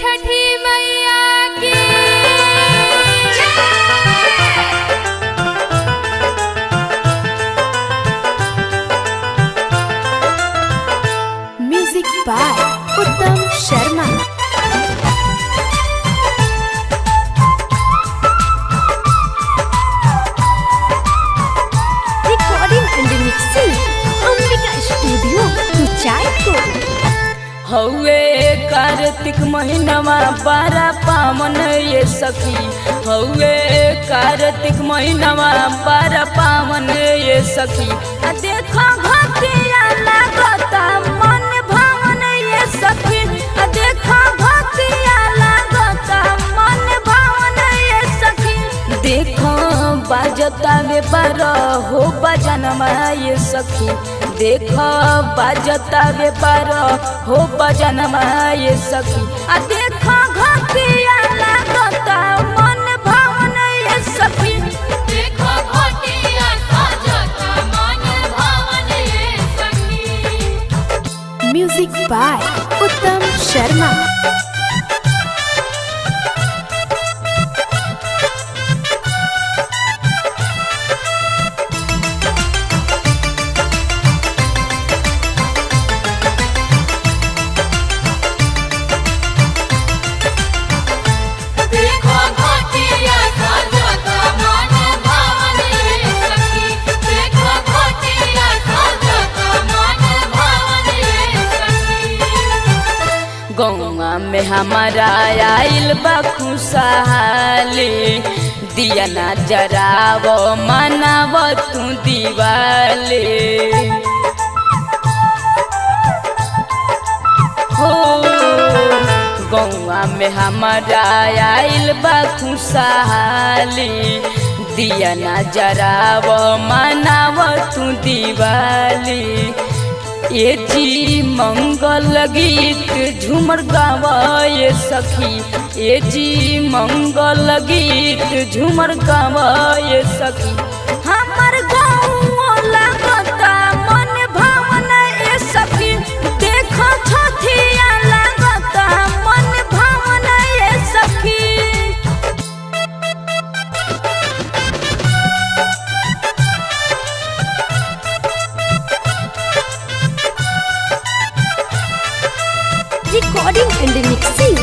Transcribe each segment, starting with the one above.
छठी मैया की music by उत्तम शर्मा। हौवे कार्तिक महीनवा बारा पावन ये सखी, हौवे कार्तिक महीनवा बारा पावन ये सखी। देखो भक्तिया लागता मन भावन ये सखी, देखो भक्तिया लागता मन भावन ये सखी। देखो बाजता वे बारा हो बजनमा ये सखी, देखो बाजता वे बारा हो बजनमा ये सखी। देखो घटिया लागता मन भावन ये सखी, देखो घटिया लागता मन भावन ये सखी। म्यूजिक बाय उत्तम शर्मा। गौवा में हमारा आइल बा खुशहाली, दिया ना जरावो मनाव तू दिवाली। हो गौवा में हमारा आइल बा खुशहाली, दिया ना जरावो मनाव तू दिवाली। ये जी मंगल गीत झूमर गावा ये सखी, ये जी मंगल गीत झूमर गावा ये सखी। हमर गाँव लागता मन भावन ये सखी, देखो छठिया लागता मन भावन ये सखी। Recording and mixing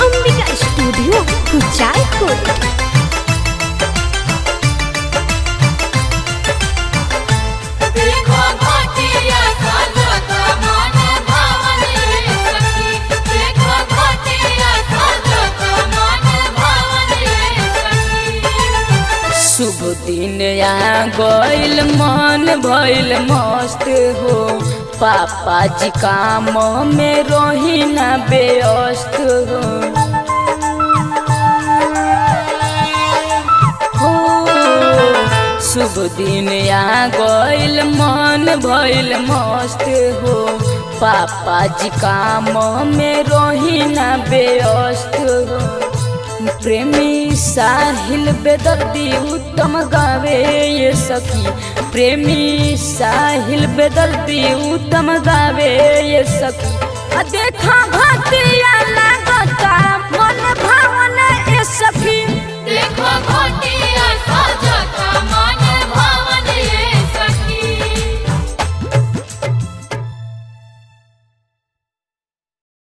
Ambika studio Kuchaikot. देखो घटिया लागता मन भावन ये सखी, देखो घटिया लागता मन भावन ये सखी। शुभ दिन आ गइल मन भइल मस्त हो, पापा जी काम में रही ना व्यस्त हो। शुभ दिन आ गइल मन भइल मस्त हो, पापा जी काम में रही ना व्यस्त हो। प्रेमी साहिल बेदर्दी उत्तम गावे ये सखी, प्रेमी साहिल बेदर्दी उत्तम गावे ये सखी। देखा